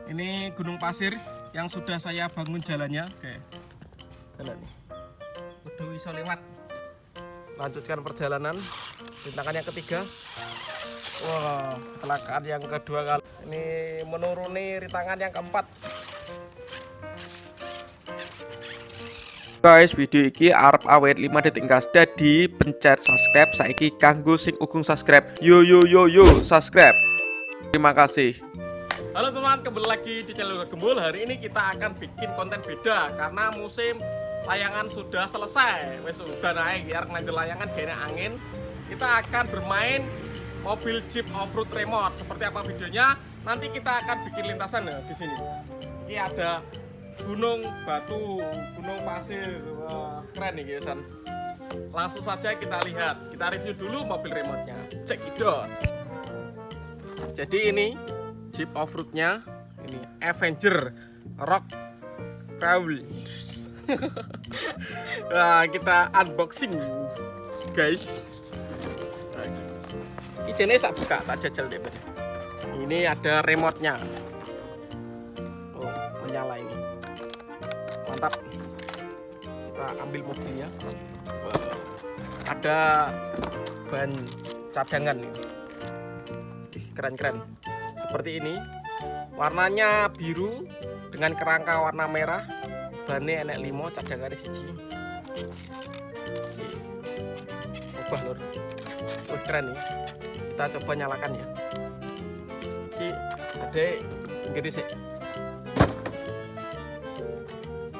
Ini gunung pasir yang sudah saya bangun jalannya. Oke. Jalan. Udah bisa lewat. Lanjutkan perjalanan. Rintangan yang ketiga. Wah, kecelakaan yang kedua kali. Ini menuruni rintangan yang keempat. Guys, video iki arep awet 5 detik gas. Dadi pencet subscribe saiki kanggo sing ugung subscribe. Yo subscribe. Terima kasih. Halo teman, kembali lagi di channel Gembul. Hari ini kita akan bikin konten beda karena musim layangan sudah selesai. Wes udah naik ya, ngambil layangan gaya angin. Kita akan bermain mobil Jeep Off-Road Remote. Seperti apa videonya? Nanti kita akan bikin lintasan ya di sini. Ini ada gunung batu, gunung pasir. Wah, keren nih guys. Langsung saja kita lihat. Kita review dulu mobil remote-nya. Check it out. Jadi ini Jeep Off-Road-nya, ini Avenger Rock Crawl. Nah, kita unboxing guys. Ini jenis tak buka, tak jajal deh. Ini ada remote-nya. Oh, menyala ini. Mantap. Kita ambil mobilnya. Ada ban cadangan ini. Keren-keren. Seperti ini. Warnanya biru dengan kerangka warna merah. Bannya enek 5, cadangannya siji. Ubah lur. Wah, keren nih. Kita coba nyalakan ya. Iki ada pinggir sih.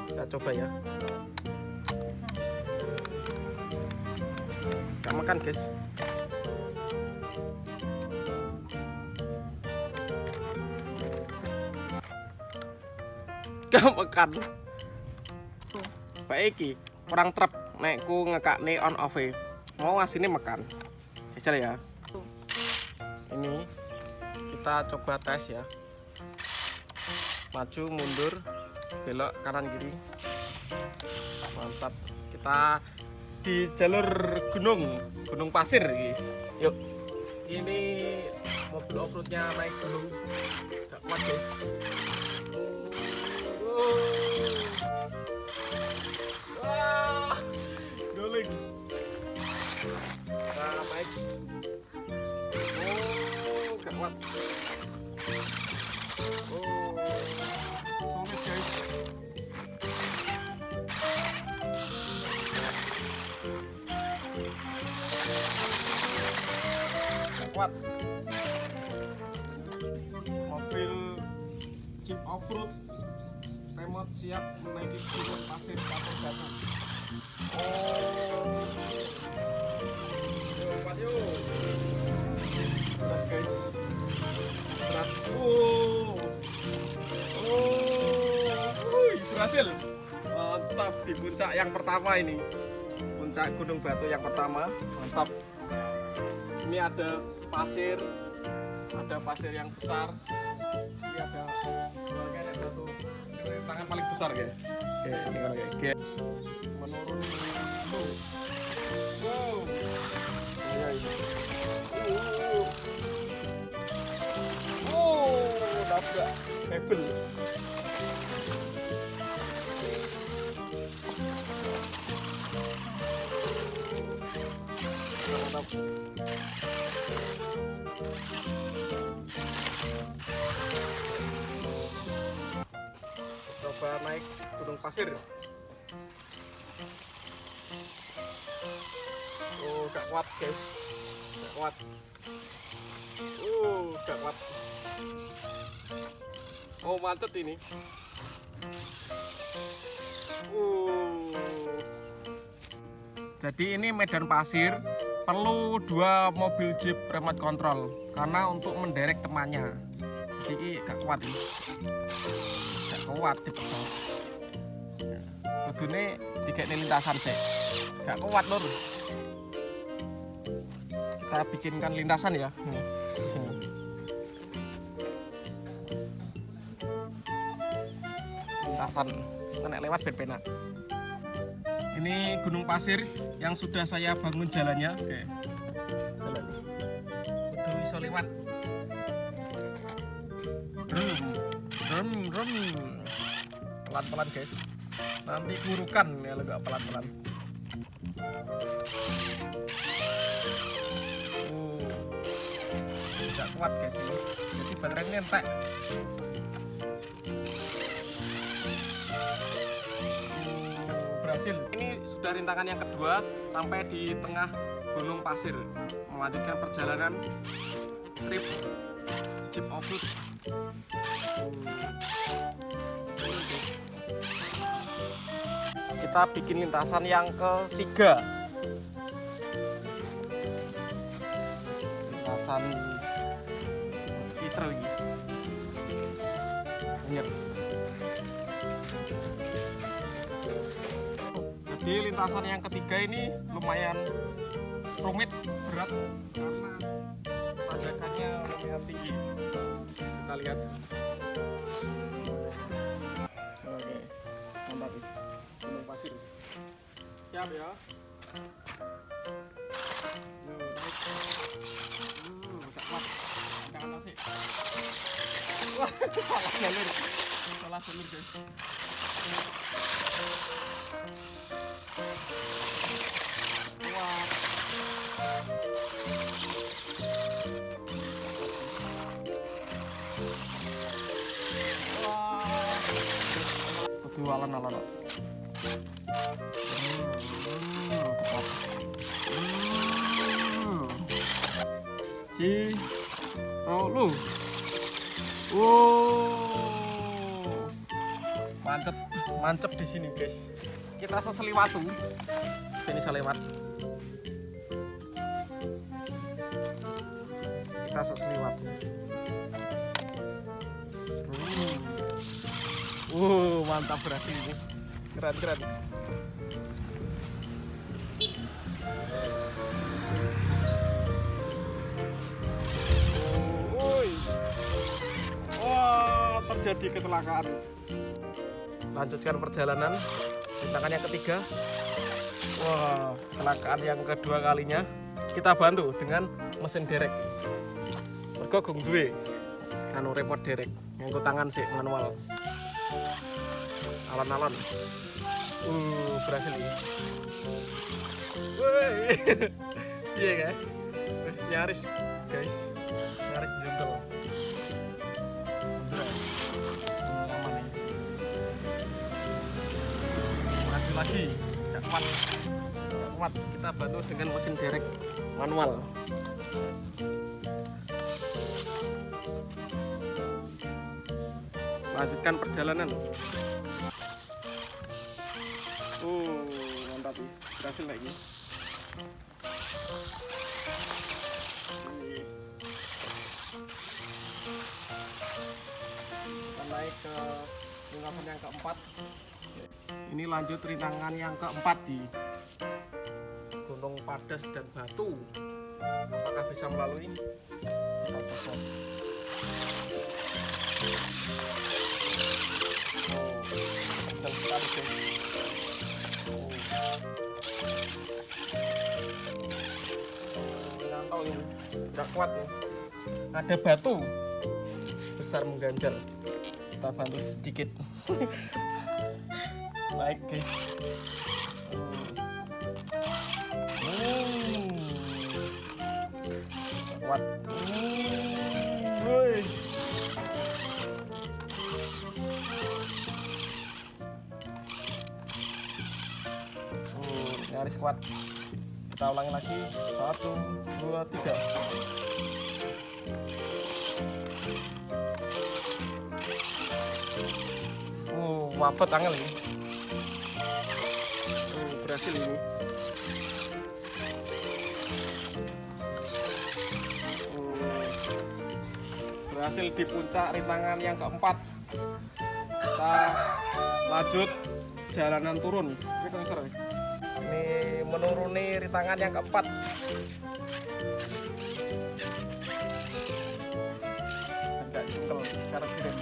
Kita coba ya. Gak makan guys. Gak makan. Baik iki kurang trep nekku ngekakne on off e. Mau ngasihne makan. Jajal ya. Ini kita coba tes ya. Maju mundur, belok kanan kiri. Mantap. Kita di jalur gunung pasir ini. Yuk. Ini mobil off-roadnya naik gunung. Gak kuat guys. Wah, guling. Nah, naik. Oh, gak kuat. Oh, sulit guys. Gak kuat. Mobil Jeep Off-Road remote siap menaiki gunung pasir Kampung Batu. Oh, yuk, berat guys, berat. Berhasil. Mantap di puncak yang pertama ini, puncak Gunung Batu yang pertama. Mantap. Ini ada pasir yang besar. Ini ada kayak batu. Tangan paling besar guys. Oke, ini kan kayak menurun. Wow. Iya ini. Tabrak hebel. Mantap. Coba naik gunung pasir. Oh, gak kuat guys, gak kuat. Gak kuat. Oh, mantep ini. Jadi ini medan pasir, perlu 2 mobil Jeep remote control karena untuk menderek temannya. Jadi gak kuat ini. Kuat dipaksa. Kudune dikekne lintasan sih. Gak kuat lur. Kita bikinkan lintasan ya. Nih, di sini. Lintasan kena lewat ben penak. Ini gunung pasir yang sudah saya bangun jalannya. Oke. Jalan. Udah bisa lewat. rem. Pelan-pelan guys, nanti kurukan ya agak pelan-pelan. Tidak kuat guys ini, jadi baterainya entek. Berhasil. Ini sudah rintangan yang kedua sampai di tengah gunung pasir, melanjutkan perjalanan trip jeep offroad. Kita bikin lintasan yang ketiga, lintasan Israel ini. Jadi lintasan yang ketiga ini lumayan rumit, berat karena tanjakannya lumayan tinggi. Kita lihat. Oke, mantap nih. Gunung pasir. Siap ya. Udah kuat. Jangan nasi. Wah, salah jalur guys. Alon-alon. Lu. Mantep di sini guys. Kita seseliwatu. Ini selewat. Kita seseliwatu. Mantap, berhasil ini. Keren. Wah, terjadi kecelakaan. Lanjutkan perjalanan rintangan yang ketiga. Wah, kecelakaan yang kedua kalinya. Kita bantu dengan mesin derek. Mergo gong duwe anu repot derek, nganggo tangan sih manual. Alon-alon. Berhasil ini. Woi. Iya kan? Nyaris guys. Nyaris jungkel. Aman nih. Maju lagi. Gak kuat. Kita bantu dengan mesin derek manual. Lanjutkan perjalanan. Mantap nih, berhasil lagi. Kita naik ke rintangan yang keempat. Ini lanjut rintangan yang keempat di Gunung Padas dan Batu. Apakah bisa melalui? Kita coba. Nyantol ini, nggak kuat nih. Ada batu besar mengganjal. Kita bantu sedikit. Baik guys. Kuat. Nyaris kuat. Kita ulangi lagi. 1, 2, 3. Wabot angel ini. Berhasil ini. Berhasil di puncak rintangan yang keempat. Kita lanjut jalanan turun. Ini menuruni rintangan yang keempat. Agak jungkel karena direm.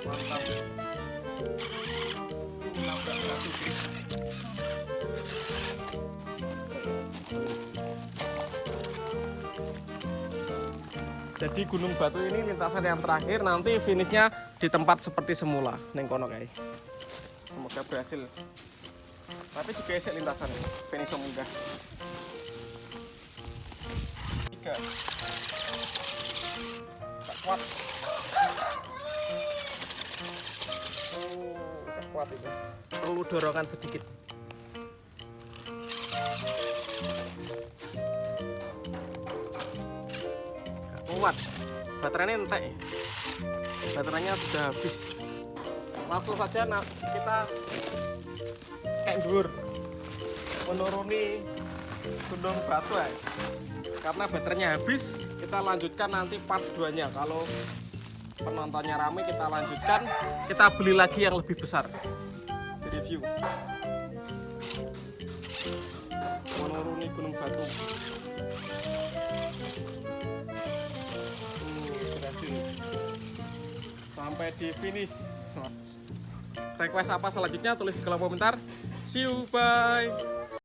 Mantap. Nabrak batu guys. Jadi Gunung Batu ini lintasan yang terakhir, nanti finishnya di tempat seperti semula neng kono kae. Semoga berhasil. Tapi juga esek lintasan finish munggah. 3. Tak kuat. Tak kuat itu. Perlu dorongan sedikit. Kuat, baterainya entek, baterainya sudah habis. Langsung saja kita kayak dur menuruni Gunung Batu ya. Karena baterainya habis, kita lanjutkan nanti part 2 nya. Kalau penontonnya rame, kita lanjutkan, kita beli lagi yang lebih besar di review. Menuruni Gunung Batu. Sampai di finish. Request apa selanjutnya tulis di kolom komentar. See you, bye.